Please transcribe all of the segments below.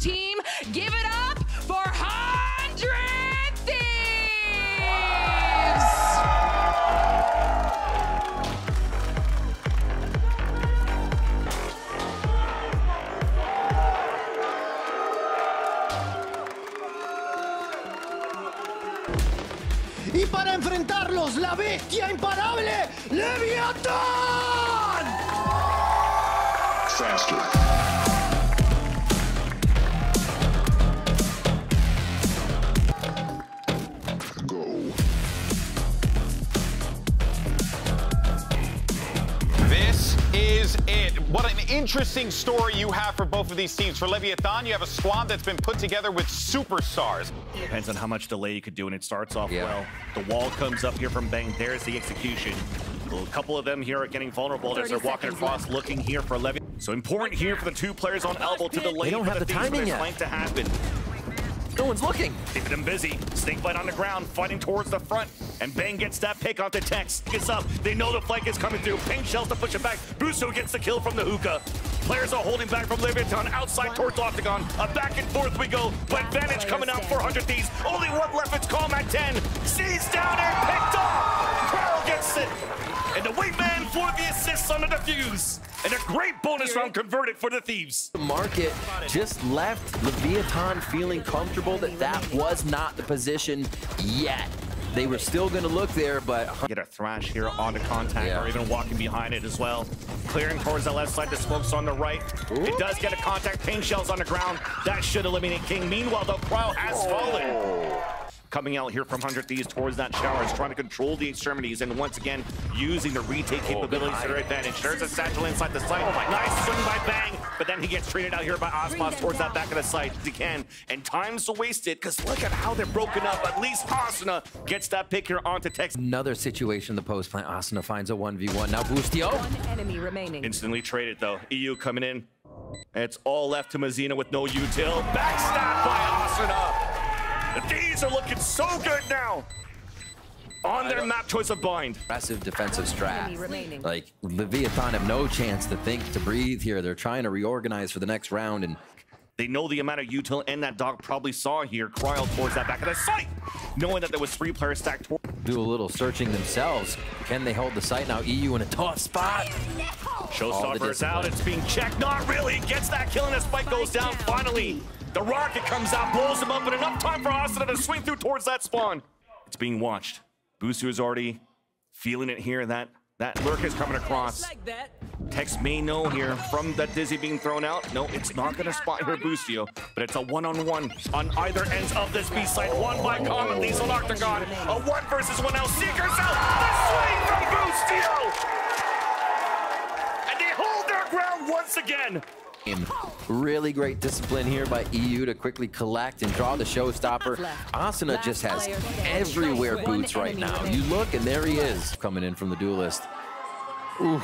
team. Give it up for 100 Thieves! Y para enfrentarlos, la bestia imparable, Leviathan! Faster. Go. This is it. What an interesting story you have for both of these teams. For Leviathan, you have a squad that's been put together with superstars. Depends on how much delay you could do, and it starts off well. The wall comes up here from Bang. There's the execution. A couple of them here are getting vulnerable as they're walking across, looking here for Levi. So important here for the two players on elbow to delay. They don't have the timing yet. To happen. No one's looking. Keeping them busy. Snakebite on the ground, fighting towards the front. And Bang gets that pick onto Tex. Gets up. They know the flank is coming through. Pink shells to push it back. Busso gets the kill from the hookah. Players are holding back from Leviathan outside towards Octagon. A back and forth we go. But advantage coming out for 100 Thieves. Only one left. It's Calm at 10. Sees down and picked off. Carl gets it. And the wingman for the assists on the defuse. And a great bonus round converted for the Thieves. The market just left Leviathan feeling comfortable that that was not the position yet. They were still going to look there, but... Get a thrash here on the contact, or even walking behind it as well. Clearing towards the left side, the smoke's on the right. It does get a contact, paint shells on the ground. That should eliminate King. Meanwhile, the crowd has fallen. Coming out here from 100 Thieves towards that shower is trying to control the extremities, and once again, using the retake capabilities to their advantage. There's a satchel inside the site. Nice swing by Bang, but then he gets traded out here by Osmos towards that back of the site. He can, and time's wasted, because look at how they're broken up. At least Asuna gets that pick here onto Tex. Another situation in the post plant. Asuna finds a 1v1. Now Boostio. One enemy remaining. Instantly traded, though. EU coming in. And it's all left to Mazina with no util. Backstab by Asuna. The Thieves are looking so good now on their map choice of bind. Aggressive defensive strat. Like, Leviathan have no chance to think, to breathe here. They're trying to reorganize for the next round, and they know the amount of util and that dog probably saw here. Cryo towards that back of the site, knowing that there was 3 players stacked toward. Do a little searching themselves. Can they hold the site now? EU in a tough spot. Showstopper's out. It's being checked. Not really. Gets that kill, and the spike goes down finally. The rocket comes out, blows him up, and enough time for Asuna to swing through towards that spawn. It's being watched. Busu is already feeling it here. That lurk is coming across. Tex may know here from that Dizzy being thrown out. No, it's not going to spot here Bustio, but it's a one-on-one on either ends of this B site. One by Common, leads on Octagon. A 1 versus 1 now. Seekers out. The swing from Bustio. And they hold their ground once again. Really great discipline here by EU to quickly collect and draw the showstopper. Asuna just has everywhere boots right now. You look, and there he is coming in from the duelist. Ooh.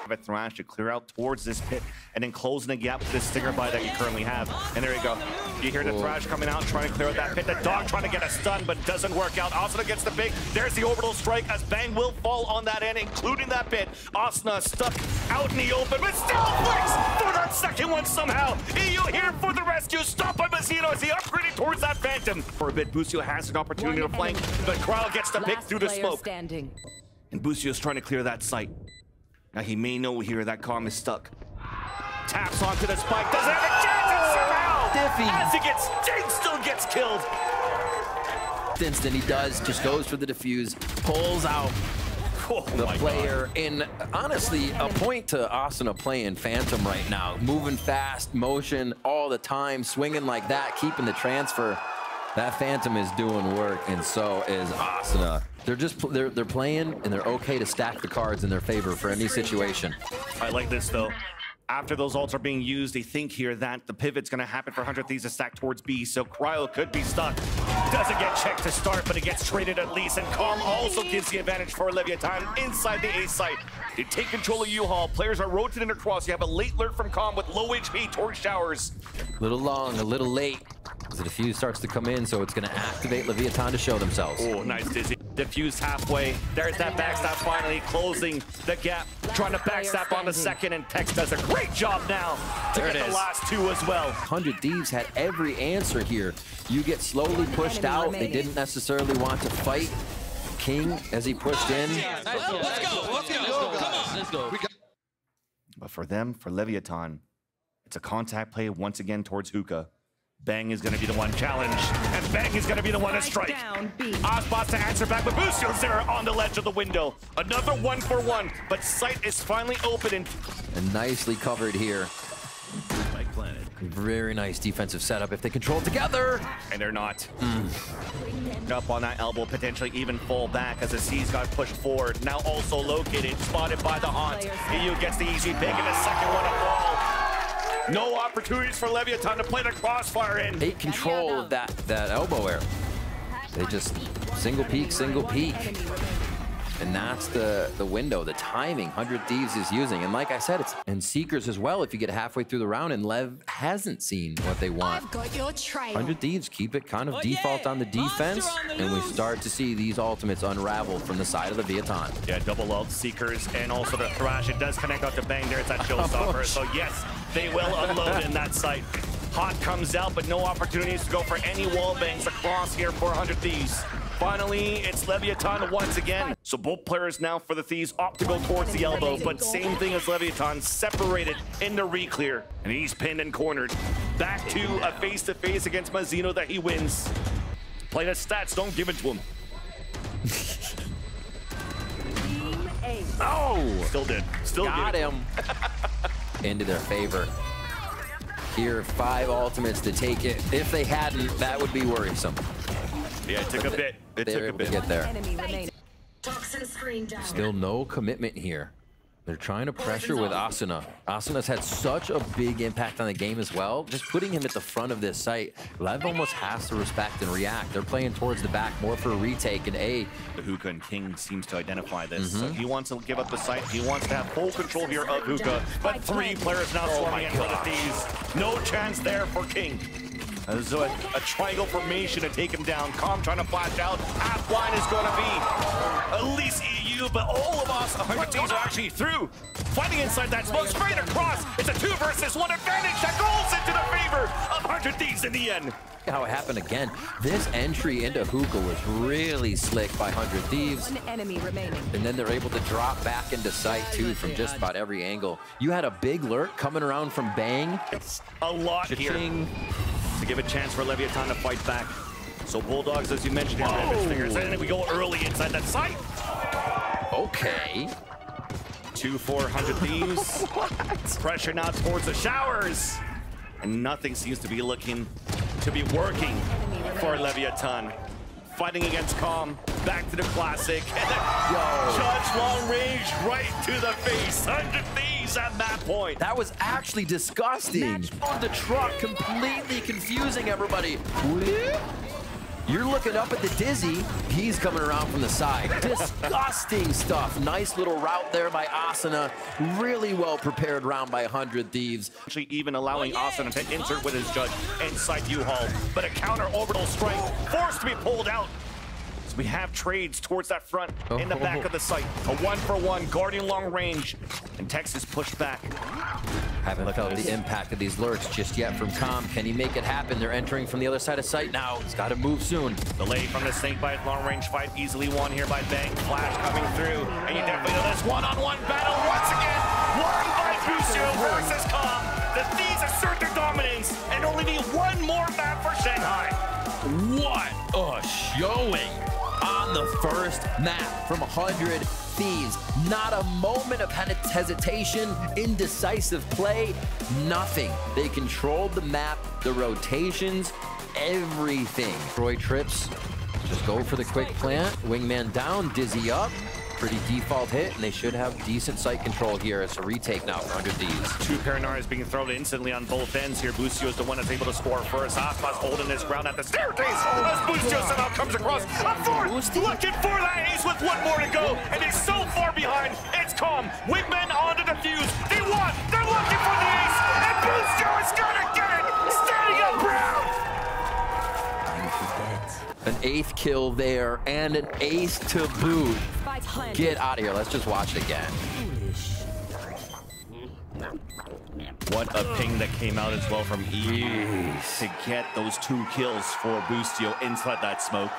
A thrash to clear out towards this pit and then closing the gap with this stinger bite that you currently have. And there you go. You hear the thrash coming out, trying to clear out that pit. The dog trying to get a stun, but it doesn't work out. Asuna gets the big. There's the orbital strike as Bang will fall on that end, including that pit. Asuna stuck out in the open, but still flicks for that second one somehow. EU here for the rescue. Stop by Mazzino as he upgraded towards that Phantom. For a bit, Busio has an opportunity to flank, but Crowd gets the pick through the smoke. And Busio's trying to clear that site. Now he may know here that Calm is stuck. Taps onto the spike, doesn't have a chance, and somehow, Diffie. as he gets Jake still gets killed. Instant he does, just goes for the defuse, pulls out the player. And honestly, a point to Asuna playing Phantom right now. Moving fast, motion all the time, swinging like that, keeping the transfer. That Phantom is doing work, and so is Asuna. They're playing, and they're okay to stack the cards in their favor for any situation. I like this though. After those ults are being used, they think here that the pivot's gonna happen for 100 Thieves to stack towards B, so Cryo could be stuck. Doesn't get checked to start, but it gets traded at least, and Calm also gives the advantage for Leviathan inside the A site. They take control of U-Haul. Players are rotating across. You have a late lurk from Calm with low HP towards showers. A little long, a little late. As the defuse starts to come in, so it's gonna activate Leviathan to show themselves. Oh, nice Dizzy. Diffuse halfway. There's that backstab finally closing the gap. Trying to backstab on the second, and Tex does a great job now to get the last two as well. 100 Thieves had every answer here. You get slowly pushed out. They didn't necessarily want to fight King as he pushed in. Let's go. Come on. Let's go. But for them, for Leviathan, it's a contact play once again towards Hookah. Bang is going to be the one challenged, and Bang is going to be the one to strike. Ozbot to answer back, but Bussio's there on the ledge of the window. Another 1-for-1, but sight is finally open. And nicely covered here. Very nice defensive setup if they control together. And they're not. Up on that elbow, potentially even fall back as the C's got pushed forward. Now also located, spotted by the Haunt. EU gets the easy pick, and the second one to fall. No opportunities for Leviathan to play the crossfire in. They control that elbow air. They just single peek. And that's the window, the timing 100 Thieves is using. And like I said, it's and Seekers as well if you get halfway through the round and Lev hasn't seen what they want. I've got your trail. 100 Thieves keep it kind of default on the defense, and we start to see these ultimates unravel from the side of the Viatan. Yeah, double ult Seekers and also the Thrash. It does connect out to Bang there. It's that showstopper. So yes, they will unload in that site. Hot comes out, but no opportunities to go for any wall bangs across here for 100 Thieves. Finally, it's Leviathan once again. So both players now for the Thieves opt to go towards the elbow, but same thing as Leviathan, separated in the re-clear. And he's pinned and cornered. Back to a face-to-face against Mazzino that he wins. Play the stats, don't give it to him. Oh! Still did. Still got him. Into their favor. Here, 5 ultimates to take it. If they hadn't, that would be worrisome. Yeah, it took a bit. It took a bit. To get there. Still no commitment here. They're trying to pressure with Asuna. Asuna's had such a big impact on the game as well. Just putting him at the front of this site, Lev almost has to respect and react. They're playing towards the back more for a retake and A. The Hookah and King seems to identify this. So he wants to give up the site. He wants to have full control here of Hookah. But 3 players now swarming in for the Thieves. No chance there for King. There's a triangle formation to take him down. Calm trying to flash out. Half line is going to be at least EU, but all of us, 100 Thieves are actually through. Fighting inside that smoke, straight across. It's a 2 versus 1 advantage that goes into the favor of 100 Thieves in the end. How it happened again. This entry into Hookah was really slick by 100 Thieves. An enemy remaining. And then they're able to drop back into sight too from just about every angle. You had a big lurk coming around from Bang. It's a lot here to give a chance for Leviathan to fight back. So Bulldogs, as you mentioned, have his fingers, and we go early inside that site. Okay. 2-400 Thieves. Pressure now towards the showers. And nothing seems to be looking to be working for Leviathan. Fighting against Calm, back to the classic, and then Judge long range right to the face. 100 Thieves at that point. That was actually disgusting. On the truck, completely confusing everybody. You're looking up at the Dizzy. He's coming around from the side. Disgusting stuff. Nice little route there by Asuna. Really well prepared round by 100 Thieves. Actually even allowing Asuna to insert with his Judge inside U-Haul. But a counter orbital strike forced to be pulled out. So we have trades towards that front in the back of the site. A 1-for-1, guarding long range. And Texas pushed back. Haven't felt the impact of these lurks just yet from Calm. Can he make it happen? They're entering from the other side of sight now. He's got to move soon. Delay from the Snakebite, long range fight easily won here by Bang. Flash coming through. And you definitely know this one-on-one battle once again. Won by Busio versus Calm. The Thieves assert their dominance and only need one more map for Shanghai. What a showing on the first map from 100 Thieves. Not a moment of hesitation, indecisive play, nothing. They controlled the map, the rotations, everything. Troy trips, just go for the quick plant. Wingman down, Dizzy up. Pretty default hit, and they should have decent sight control here. It's a retake now for 100 Thieves. 2 Paranars being thrown instantly on both ends here. Busio is the one that's able to score first. Aspas holding his ground at the staircase as Busio somehow comes across. A fourth, looking for that ace with 1 more to go, and he's so far behind. It's Calm. Wingman on to defuse. They won. They're looking for the ace, and Busio is gonna get it. Standing up proud. An 8th kill there and an ace to boot. Get out of here. Let's just watch it again. What a ping that came out as well from E to get those 2 kills for Boostio inside that smoke.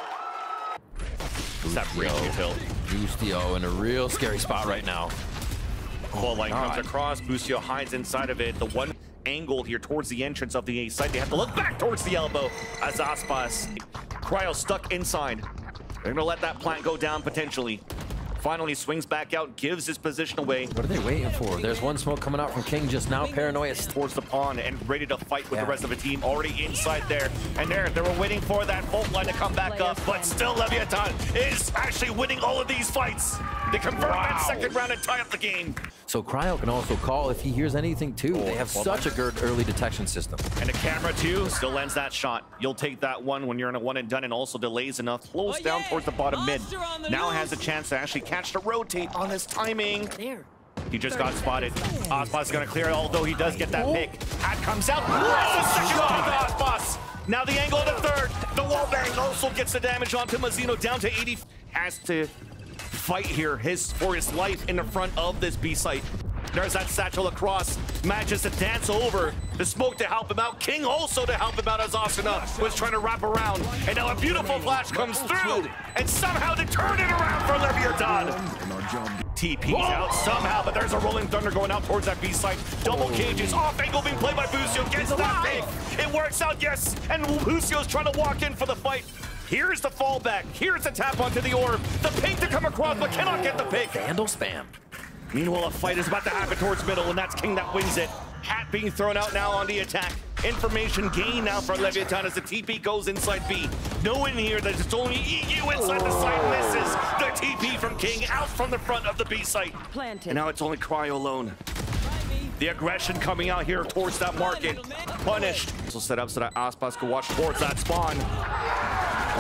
That great util. Boostio in a real scary spot right now. Ball line comes across. Boostio hides inside of it. The one angle here towards the entrance of the A site. They have to look back towards the elbow as Aspas. Cryo stuck inside. They're gonna let that plant go down potentially. Finally swings back out, gives his position away. What are they waiting for? There's one smoke coming out from King just now. Paranoia towards the pond and ready to fight with the rest of the team. Already inside there. And they were waiting for that fault line to come back up. But still, Leviathan is actually winning all of these fights. They convert that second round and tie up the game. So Cryo can also call if he hears anything too. They have such a good early detection system. And the camera too still lands that shot. You'll take that one when you're in a one and done, and also delays enough. Close down towards the bottom mid. Now has a chance to actually catch the rotate on his timing. He just got spotted. Aspas is gonna clear it, although he does get that pick. Hat comes out. That's the second off Aspas. Now the angle of the third. The wall bang also gets the damage onto Mazzino, down to 80. Has to fight here for his life in the front of this B site. There's that satchel across. Manages to dance over the smoke to help him out. King also to help him out as Asuna was trying to wrap around. And now a beautiful flash comes through and somehow to turn it around for Leviathan. TP's out somehow, but there's a rolling thunder going out towards that B site. Double cages, off angle being played by Boostio. Gets that pick. It works out, yes. And Boostio's trying to walk in for the fight. Here's the fallback. Here's the tap onto the orb. The ping to come across, but cannot get the pick. Vandal spam. Meanwhile, a fight is about to happen towards middle, and that's King that wins it. Hat being thrown out now on the attack. Information gain now for Leviathan as the TP goes inside B. Knowing here that it's only EU inside the site, misses the TP from King out from the front of the B site. And now it's only Cryo alone. The aggression coming out here towards that market. Punished. So set up so that Aspas can watch towards that spawn.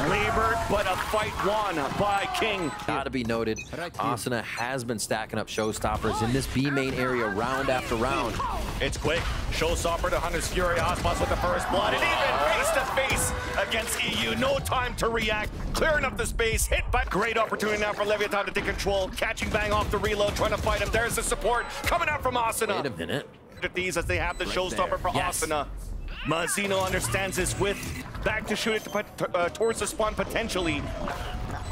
Labored, but a fight won by King. Gotta be noted, Asuna has been stacking up showstoppers in this B main area round after round. It's quick. Showstopper to Hunter's Fury. Aspas with the first blood. And even face to face against EU. No time to react. Clearing up the space. Hit back. Great opportunity now for Leviathan to take control. Catching bang off the reload. Trying to fight him. There's the support coming out from Asuna. Wait a minute. These as they have the showstopper for Asuna. Mazzino understands his width. Back to shoot it towards the spawn potentially.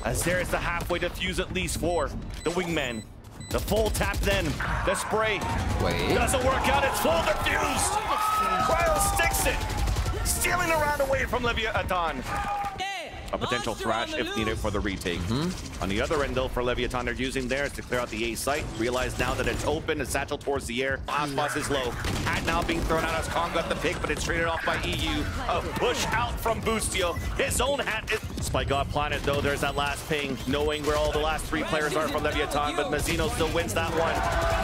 As there's the halfway defuse at least for the wingman. The full tap then. The spray. Doesn't work out. It's full defused. Cryo sticks it. Stealing around away from Leviathan. A potential thrash if needed for the retake. On the other end, though, for Leviathan, they're using theirs to clear out the A site. Realize now that it's open, a satchel towards the air. Aspas is low. Hat now being thrown out as Kong got the pick, but it's traded off by EU. A push out from Boostio. His own hat is... Spike got planted, though. There's that last ping, knowing where all the last 3 players are from Leviathan, but Mazzino still wins that one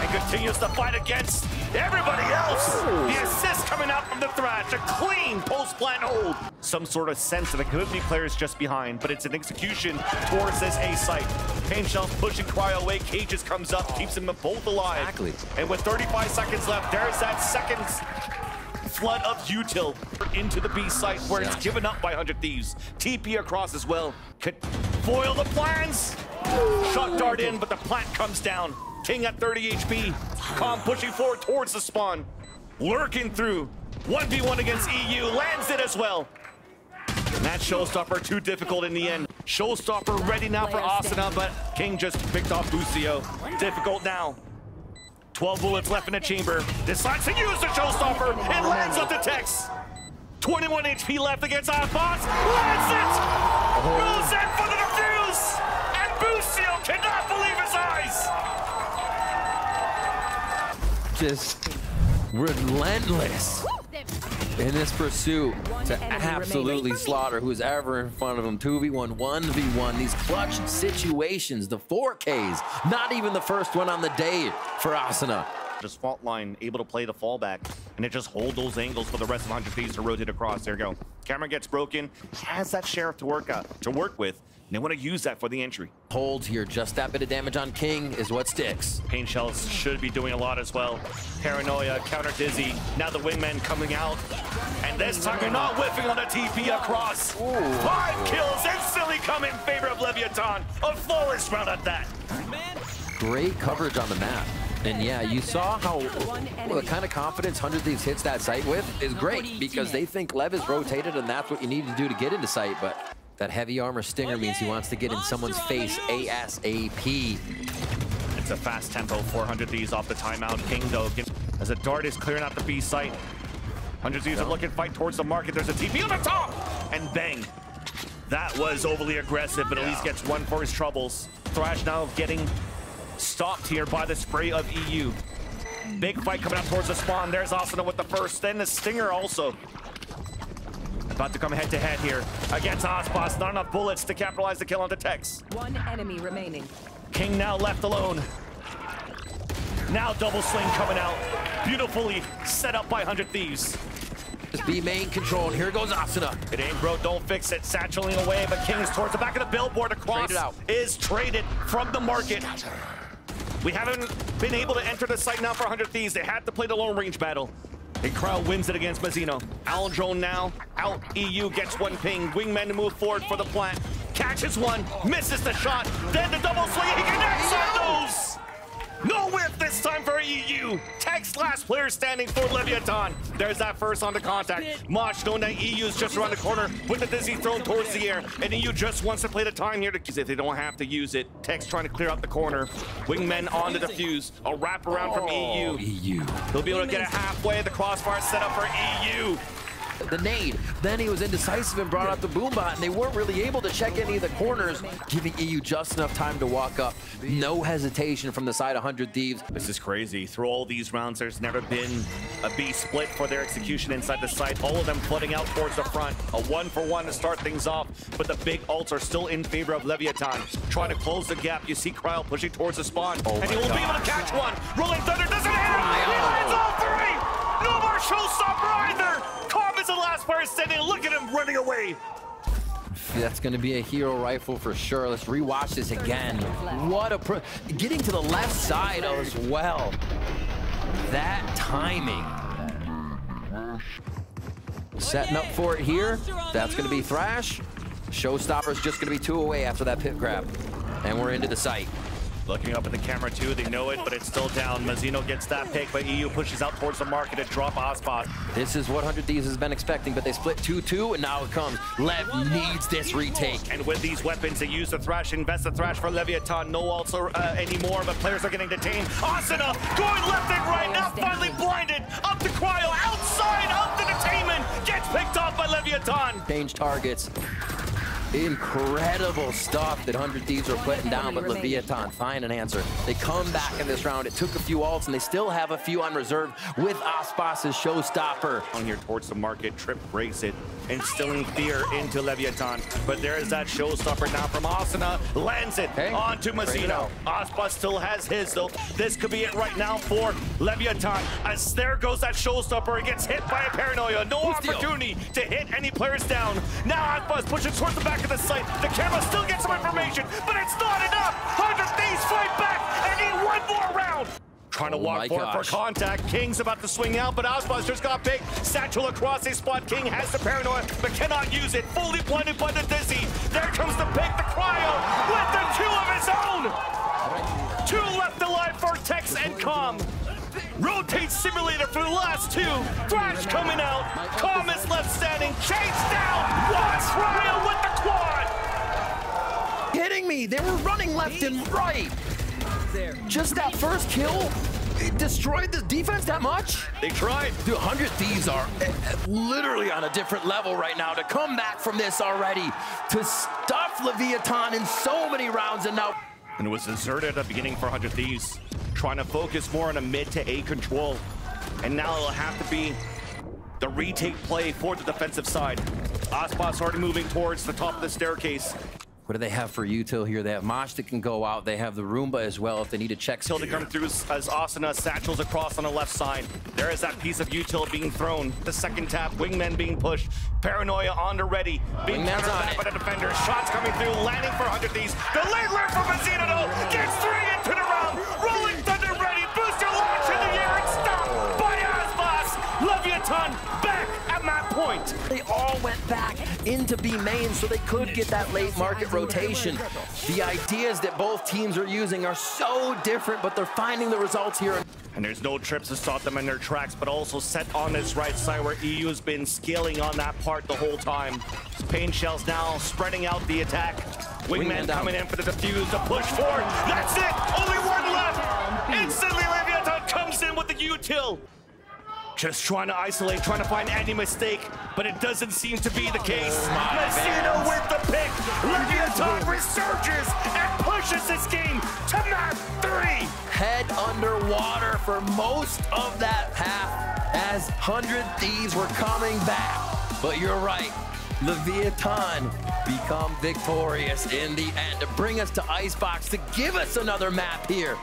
and continues to fight against everybody else. The assist coming out from the thrash. A clean post-plant hold. Some sort of sense that it could be players just behind, but it's an execution towards this A site. Pain Shells pushing Cryo away. Cages comes up, keeps them both alive. Exactly. And with 35 seconds left, there's that second flood of util into the B site where it's given up by 100 Thieves. TP across as well. Could foil the plans. Shot dart in, but the plant comes down. King at 30 HP. Calm pushing forward towards the spawn. Lurking through. 1v1 against EU. Lands it as well. And that showstopper too difficult in the end. Showstopper ready now for Asuna, but King just picked off Boostio. Difficult now. 12 bullets left in the chamber. Decides to use the showstopper. It lands on the Tex. 21 HP left against Aspas. Lands it! Goes in for the defuse! And Boostio cannot believe his eyes! Just relentless in this pursuit to absolutely slaughter who's ever in front of him. 2v1, 1v1, these clutch situations, the 4Ks, not even the first one on the day for Asuna. Just fault line, able to play the fallback, and it just hold those angles for the rest of 100 Thieves to rotate across. There you go. Camera gets broken, has that sheriff to work with. And they want to use that for the entry. Hold here, just that bit of damage on King is what sticks. Pain Shells should be doing a lot as well. Paranoia, counter Dizzy. Now the wingman coming out. And this time you're not whiffing on a TP across. 5 kills instantly come in favor of Leviathan. A flawless round at that. Great coverage on the map. And yeah, you saw how the kind of confidence 100 Thieves hits that site with is great because they think Lev is rotated and that's what you need to do to get into site. But that heavy armor stinger means he wants to get in someone's face ASAP. It's a fast tempo, 400 Thieves off the timeout. King though, as a dart is clearing out the B site. 100 Thieves are looking fight towards the market. There's a TP on the top, and bang. That was overly aggressive, but at least gets one for his troubles. Thrash now getting stopped here by the spray of EU. Big fight coming out towards the spawn. There's Asuna with the first, then the stinger also. About to come head to head here against Ospas. Not enough bullets to capitalize the kill onto Tex. One enemy remaining. King now left alone. Now double swing coming out. Beautifully set up by 100 Thieves. Just be main control, and here goes Asuna. It ain't bro, don't fix it. Satcheling away, but King's towards the back of the billboard across is traded from the market. We haven't been able to enter the site now for 100 Thieves. They had to play the long range battle. And Crowd wins it against Mazzino. Owl drone now out. EU gets one ping. Wingman to move forward for the plant. Catches one, misses the shot. Then the double swing. He connects on those. No whiff this time for EU. Tex last player standing for Leviathan. There's that first on the contact. Mosh knowing that EU's just around the corner with the Dizzy thrown towards the air. And EU just wants to play the time here to use it. They don't have to use it. Tex trying to clear out the corner. Wingmen on the defuse. A wrap around from EU. He'll be able to get it halfway. The crossfire set up for EU. The nade. Then he was indecisive and brought out the boombot, and they weren't really able to check any of the corners, giving EU just enough time to walk up. No hesitation from the side of 100 Thieves. This is crazy. Through all these rounds, there's never been a B split for their execution inside the site. All of them flooding out towards the front. A 1-for-1 to start things off, but the big ults are still in favor of Leviathan. Trying to close the gap. You see Cryo pushing towards the spawn, and he will be able to catch one. Rolling Thunder doesn't hit him. He lands all three. No more showstopper either. Cobb is the last player standing. Look at him running away. That's going to be a hero rifle for sure. Let's rewatch this again. What a getting to the left side as well. That timing. Setting up for it here. That's going to be Thrash. Showstopper's just going to be 2 away after that pit grab. And we're into the site. Looking up at the camera too, they know it, but it's still down. Mazzino gets that pick, but EU pushes out towards the market to drop Ospas. This is what 100 Thieves has been expecting, but they split 2-2, and now it comes. Lev needs this retake. And with these weapons, they use the Thrash, invest the Thrash for Leviathan. No ults anymore, but players are getting detained. Asuna going left and right, now finally blinded. Up to Cryo, outside of the detainment. Gets picked off by Leviathan. Change targets. Incredible stuff that 100 Thieves are putting down, but Leviathan find an answer. They come back in this round. It took a few ults, and they still have a few on reserve with Ospas' showstopper. On here towards the market, Trip breaks it, instilling fear into Leviathan. But there is that showstopper now from Asuna. Lands it onto Mazzino. Ospas still has his, though. This could be it right now for Leviathan. As there goes that showstopper. It gets hit by a Paranoia. No opportunity to hit any players down. Now Ospas pushes towards the back of the site. The camera still gets some information, but it's not enough. 100 Thieves fight back and need one more round. Trying to walk forward for contact. King's about to swing out, but Ospas just got picked. Satchel across a spot. King has the Paranoia, but cannot use it. Fully blinded by the Dizzy. There comes the pick, the Cryo, with the kill of his own. 2 left alive for Tex and Com. Rotate simulator for the last 2. Thrash coming out. Com is left standing. Chase down. Watch Cryo with the quad. Kidding me? They were running left and right. Just that first kill, it destroyed the defense that much? They tried. The 100 Thieves are literally on a different level right now to come back from this already, to stuff Leviathan in so many rounds, and now. And it was deserted at the beginning for 100 Thieves, trying to focus more on a mid to A control. And now it'll have to be the retake play for the defensive side. Ospas already moving towards the top of the staircase. What do they have for util here? They have Mosh that can go out. They have the Roomba as well if they need to check. Till to come through as Asuna satchels across on the left side. There is that piece of util being thrown. The second tap, Wingman being pushed. Paranoia on the ready. Being countered by the defender. Shots coming through, landing for 100 Thieves. The late lurk from Mazino though gets 3 into the round. Rolling Thunder ready. Booster launch in the air and stopped by Aspas. Leviathan back at map point. They all went back into B main so they could get that late market rotation. The ideas that both teams are using are so different, but they're finding the results here. And there's no trips to stop them in their tracks, but also set on this right side where EU has been scaling on that part the whole time. Pain Shells now spreading out the attack. Wingman coming in for the defuse, the push forward. That's it! Only one left! Instantly Leviathan comes in with the util. Just trying to isolate, trying to find any mistake, but it doesn't seem to be the case. Messina with the pick. Leviathan resurges and pushes this game to map 3. Head underwater for most of that half as 100 Thieves were coming back. But you're right, Leviathan become victorious in the end to bring us to Icebox to give us another map here.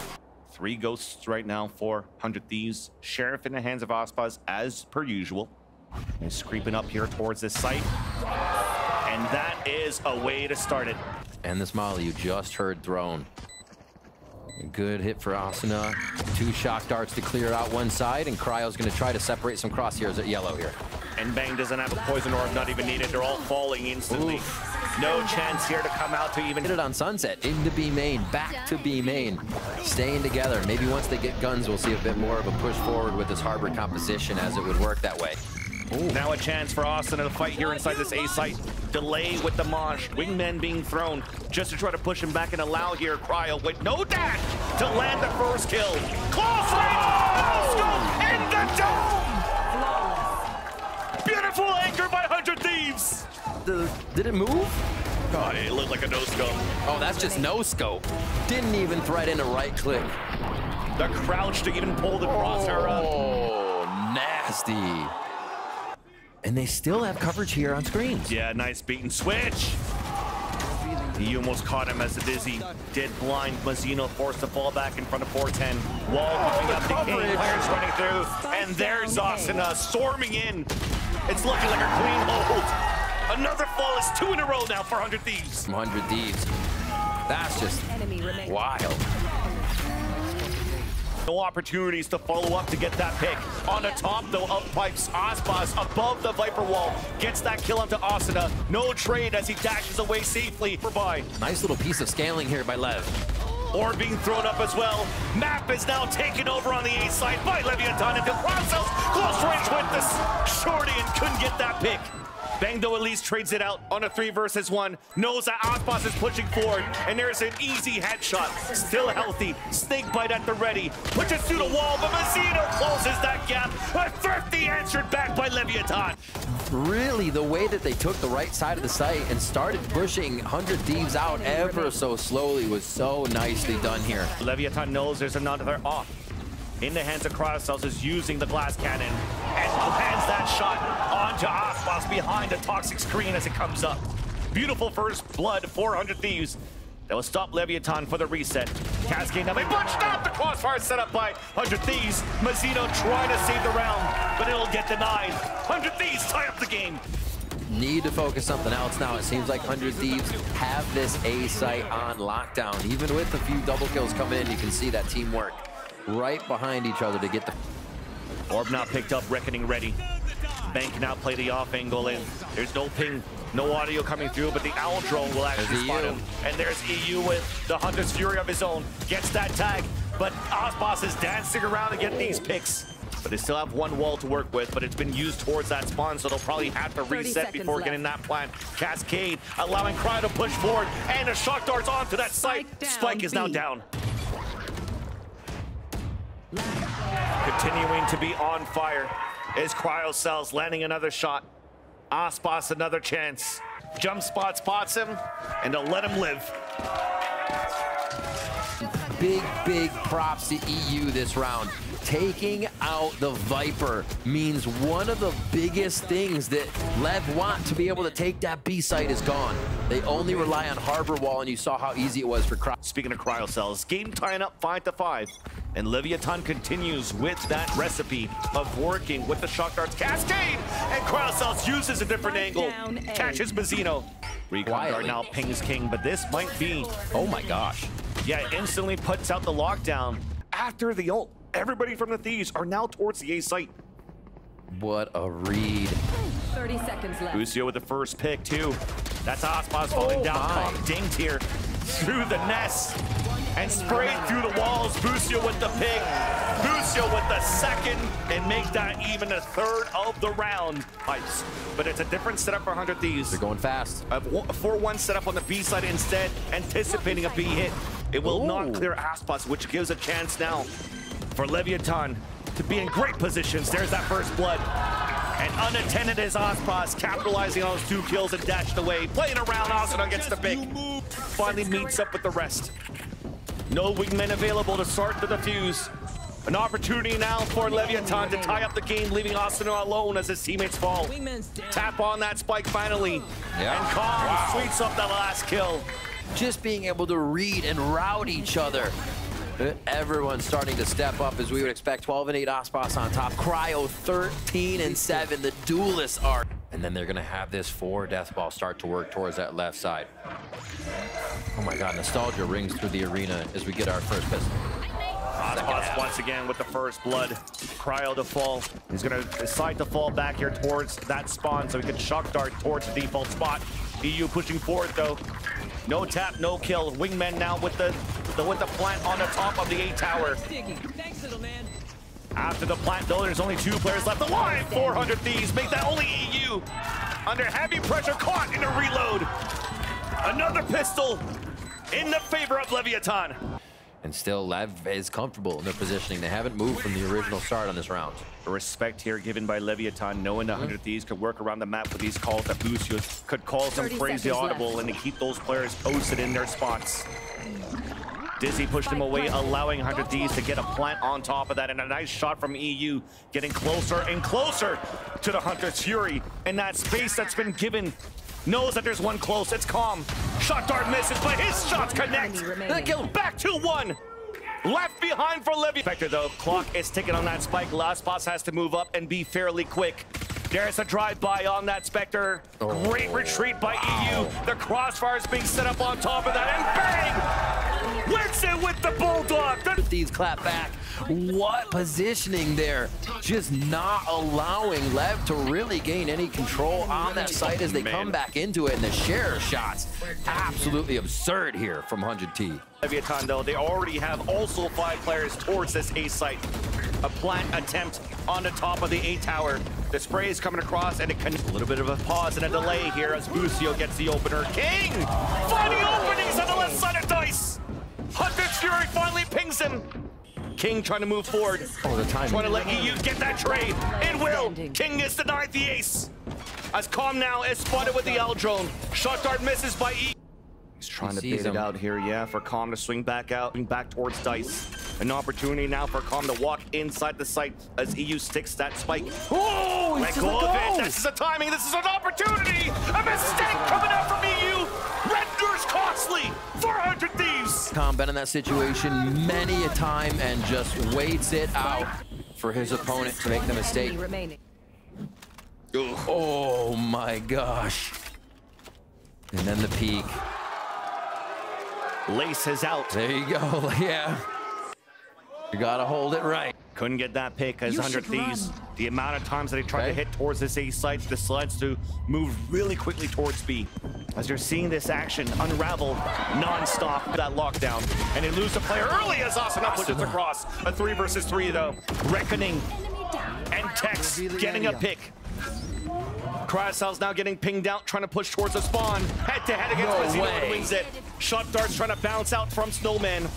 3 ghosts right now for 100 Thieves. Sheriff in the hands of Aspas as per usual. He's creeping up here towards this site. And that is a way to start it. And this molly you just heard thrown. A good hit for Asuna. 2 shock darts to clear out one side, and Cryo's going to try to separate some crosshairs at yellow here. And Bang doesn't have a poison orb, not even needed. They're all falling instantly. Oof. No chance here to come out to even hit it on Sunset into B main, back to B main, staying together. Maybe once they get guns, we'll see a bit more of a push forward with this harbor composition, as it would work that way. Ooh. Now a chance for Austin to fight here inside this A site. Delay with the Mosh. Wingmen being thrown just to try to push him back and allow here Cryo with no dash to land the first kill. Close range! Scope in the dome! Beautiful anchor by 100 Thieves! Did it move? God, it looked like a no-scope. Oh, that's just no-scope. Didn't even thread in a right click. The crouch to even pull the crosshair up. Oh, nasty. And they still have coverage here on screens. Yeah, nice beat and switch. He almost caught him as the Dizzy did blind. Mazzino forced to fall back in front of 410. Wall coming up, the game players running through. And there's Asuna storming in. It's looking like a clean hold. Another flawless 2 in a row now for 100 Thieves. 100 Thieves. That's just wild. No opportunities to follow up to get that pick. On the top, though, of pipes. Aspas above the Viper wall. Gets that kill onto Asuna. No trade as he dashes away safely for by. Nice little piece of scaling here by Lev. Or being thrown up as well. Map is now taken over on the A side by Leviathan into Process. Close range with this shorty and couldn't get that pick. Bangdo at least trades it out on a 3 versus 1. Knows that Aspas is pushing forward, and there's an easy headshot. Still healthy. Snake bite at the ready. Pushes through the wall, but Mazzino closes that gap. A 50 answered back by Leviathan. Really, the way that they took the right side of the site and started pushing 100 Thieves out ever so slowly was so nicely done here. Leviathan knows there's another off. In the hands of Cryocells is using the glass cannon and lands that shot onto Aspas behind a toxic screen as it comes up. Beautiful first blood, 400 Thieves. That will stop Leviathan for the reset. Cascade now, but stop the crossfire set up by 100 Thieves. Mazzino trying to save the round, but it'll get denied. 100 Thieves tie up the game. Need to focus something else now. It seems like 100 Thieves have this A site on lockdown. Even with a few double kills coming in, you can see that teamwork right behind each other to get the orb now picked up, Reckoning ready. Bank now play the off angle in. There's no ping, no audio coming through, but the Owl drone will actually spot him. And there's EU with the Hunter's Fury of his own. Gets that tag, but Aspas is dancing around to get these picks. But they still have one wall to work with, but it's been used towards that spawn, so they'll probably have to reset before getting that plant. Cascade allowing Cryo to push forward, and the shock darts onto that site. Spike is now down. Continuing to be on fire is Cryocells landing another shot. Aspas another chance. Jump spot spots him, and they'll let him live. big props to EU this round. Taking out the Viper means one of the biggest things that LEV want to be able to take that B site is gone. They only rely on Harbor Wall, and you saw how easy it was for Cryo. Speaking of Cryo Cells, game tying up 5-5. And Leviathan continues with that recipe of working with the Shock Darts Cascade. And Cryo Cells uses a different angle. Catches Mazzino. Recon Dart now pings King, but this might be... Oh my gosh. Yeah, instantly puts out the lockdown. After the ult, everybody from the Thieves are now towards the A site. What a read. 30 seconds left. Busio with the first pick, too. That's Ospas falling down. Dinged here through the nest and sprayed through the walls. Busio with the pick. Busio with the second and make that even a third of the round. Nice. But it's a different setup for 100 Thieves. They're going fast. A 4-1 setup on the B side instead, anticipating a B hit. It will not clear Aspas, which gives a chance now for Leviathan to be in great positions. There's that first blood. And unattended is Aspas, capitalizing on those 2 kills and dashed away. Playing around, Asuna gets the pick. Finally meets up with the rest. No wingmen available to start the defuse. An opportunity now for Leviathan to tie up the game, leaving Asuna alone as his teammates fall. Tap on that spike finally. And Calm sweeps up the last kill. Just being able to read and route each other. Everyone's starting to step up as we would expect. 12-8 Aspas on top. Cryo 13-7. The duelists are. And then they're going to have this 4 death ball start to work towards that left side. Oh my God, nostalgia rings through the arena as we get our first pistol. Aspas once again with the first blood. Cryo to fall. He's going to decide to fall back here towards that spawn so he can shock dart towards the default spot. EU pushing forward though. No tap, no kill. Wingman now with the plant on the top of the A tower. After the plant though, there's only 2 players left alive. 400 Thieves make that only EU. Under heavy pressure, caught in a reload. Another pistol in the favor of Leviathan. And still, Lev is comfortable in their positioning. They haven't moved from the original start on this round. The respect here given by Leviathan, knowing the 100 Thieves could work around the map with these calls that Busio could call some crazy audible and to keep those players posted in their spots. Dizzy pushed him away, allowing 100 Thieves to get a plant on top of that, and a nice shot from EU, getting closer and closer to the Hunter's Fury. And that space that's been given knows that there's one close. It's Calm. Shot dart misses, but his shots connect. That kill back to 1. Left behind for Levi. Spectre though, clock is ticking on that spike. Last boss has to move up and be fairly quick. There's a drive-by on that Spectre. Great retreat by EU. The crossfire is being set up on top of that, and bang! Winston with the Bulldog. Thieves clap back. What positioning there. Just not allowing Lev to really gain any control on that site as they come back into it, and the share of shots. Absolutely absurd here from 100T. Leviathan though, they already have also 5 players towards this A site. A plant attempt on the top of the A tower. The spray is coming across, and it can a little bit of a pause and a delay here as Busio gets the opener. King finding openings on the left side of Dice. Hunter's Fury finally pings him. King trying to move forward. Oh, the time. Trying to let EU get that trade. It will. King is denied the ace. As Calm now is spotted with the L drone. Shot dart misses by EU. He's trying to bait it out here, yeah, for Calm to swing back out, back towards Dice. An opportunity now for Calm to walk inside the site as EU sticks that spike. Oh, let go of it. This is the timing. This is an opportunity. A mistake coming out from EU. Renders costly. 400 Thieves. Calm been in that situation many a time and just waits it out for his opponent to make the mistake. Oh my gosh. And then the peak. Lace is out. There you go. Yeah. You gotta hold it right. Couldn't get that pick as 100 Thieves. The amount of times that he tried to hit towards this A site decides to move really quickly towards B. As you're seeing this action unravel non-stop, that lockdown. And they lose the player early as Asuna pushes across. A 3 versus 3 though. Reckoning and Tex getting a pick. Cryocel's now getting pinged out, trying to push towards the spawn. Head-to-head against Mazzino and wins it. Shot darts trying to bounce out from Snowman.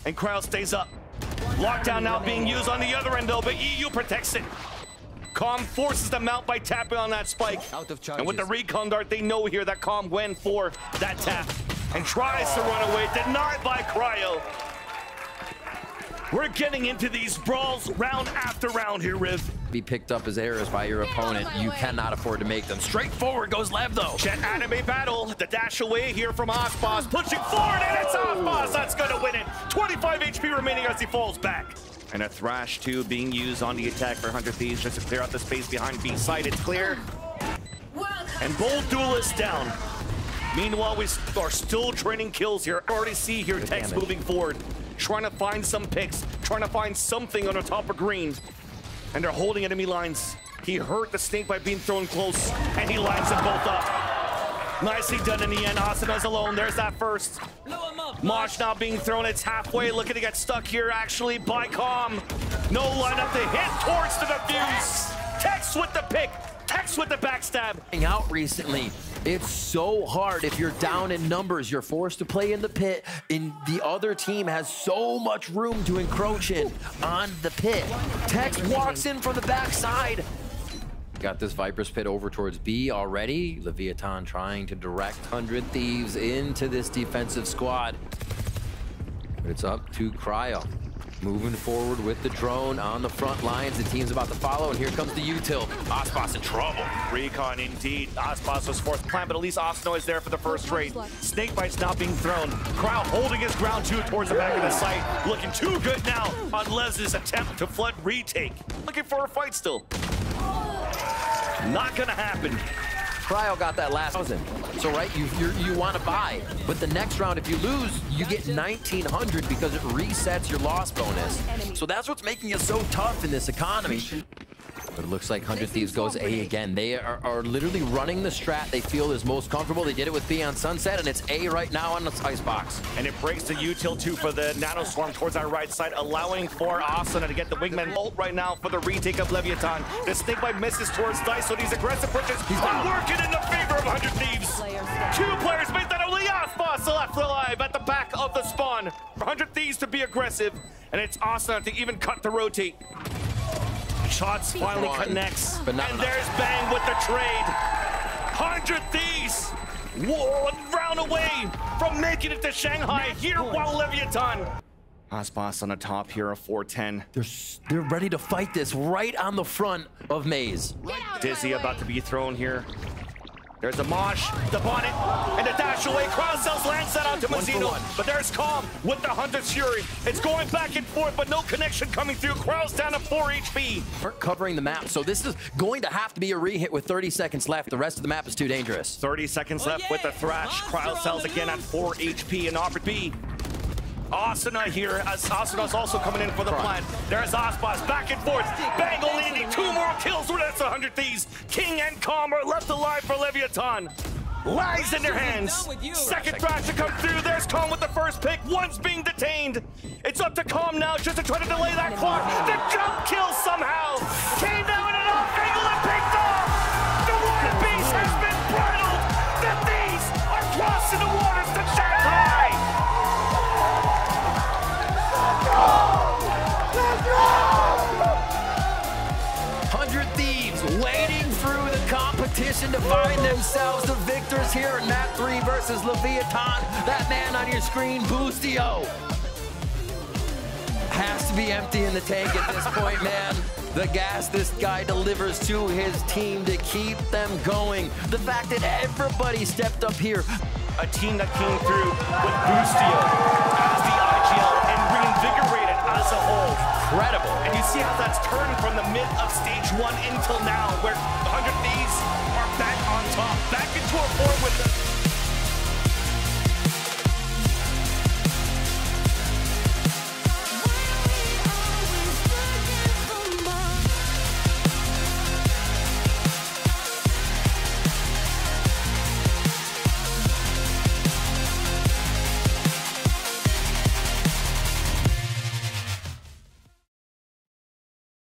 And Cryo stays up. Lockdown now being used on the other end though, but EU protects it. Calm forces them out by tapping on that spike. And with the recon dart, they know here that Calm went for that tap. And tries to run away, denied by Cryo. We're getting into these brawls round after round here, Riv. Be picked up as errors by your opponent. You cannot afford to make them. Straight forward goes Lev, though. Jet anime battle. The dash away here from Osbos. Pushing forward, and it's Osbos that's going to win it. 25 HP remaining as he falls back. And a Thrash, too, being used on the attack for 100 Thieves just to clear out the space behind B side. It's clear. And bold duelist down. Meanwhile, we are still trading kills here. Already see here Tex moving forward, trying to find some picks, trying to find something on the top of green. And they're holding enemy lines. He hurt the snake by being thrown close, and he lines them both up. Nicely done in the end. Asuna's alone. There's that first. Mosh now being thrown. It's halfway, looking to get stuck here, actually, by Calm. No lineup to hit towards the defuse. Tex with the pick. Tex with the backstab. Out recently, it's so hard. If you're down in numbers, you're forced to play in the pit, and the other team has so much room to encroach in on the pit. Tex walks in from the backside. Got this Viper's pit over towards B already. Leviathan trying to direct 100 Thieves into this defensive squad. But it's up to Cryo. Moving forward with the drone on the front lines. The team's about to follow, and here comes the util. Osbos in trouble. Recon indeed. Osbos was fourth plant, but at least Osno is there for the first trade. Snakebite's not being thrown. Crowd holding his ground too towards the back of the site. Looking too good now on Les's attempt to flood retake. Looking for a fight still. Not gonna happen. Cryo got that last thousand. So right, you want to buy, but the next round, if you lose, you get 1,900 because it resets your loss bonus. So that's what's making it so tough in this economy. But it looks like 100 Thieves goes A again. They are literally running the strat they feel is most comfortable. They did it with B on Sunset, and it's A right now on the Icebox. And it breaks the util 2 for the Nano Swarm towards our right side, allowing for Asuna to get the wingman ult right now for the retake of Leviathan. The Snakebite misses towards Dice, so these aggressive pushes are working in the favor of 100 Thieves. 2 players made that only Osbos left alive at the back of the spawn. 100 Thieves to be aggressive, and it's Asuna to even cut the rotate. Shots finally connects, and there's Bang with the trade. 100 Thieves, 1 round away from making it to Shanghai here while Leviathan. Osbos on the top here of 410. They're ready to fight this right on the front of Maze. Dizzy about to be thrown here. There's a Mosh, the bonnet, and the dash away. Crowd cells lands that onto Mazzino, but there's Calm with the Hunter's Fury. It's going back and forth, but no connection coming through. Crowd's down to 4 HP. We're covering the map, so this is going to have to be a re-hit with 30 seconds left. The rest of the map is too dangerous. 30 seconds left with the Thrash. Crowd cells again at 4 HP and offered B. Asuna here, as Asuna's also coming in for the plant. There's Osbos, back and forth. Bang only needing 2 more kills, so that's 100 Thieves. King and Calm are left alive for Leviathan. Lies in their hands. Second Thrash to come through. There's Calm with the first pick. One's being detained. It's up to Calm now just to try to delay that clock. The jump kill somehow came down and off angle and picked off. The water beast has been bridled. The Thieves are crossing the waters to Shanghai. 100 Thieves wading through the competition to find themselves the victors here in Map 3 versus Leviathan. That man on your screen, Boostio, has to be empty in the tank at this point, man. The gas this guy delivers to his team to keep them going. The fact that everybody stepped up here. A team that came through with Boostio as the IGL and reinvigorated as a whole. Incredible. And you see how that's turned from the mid of stage 1 until now, where 100 Thieves are back on top, back into a form with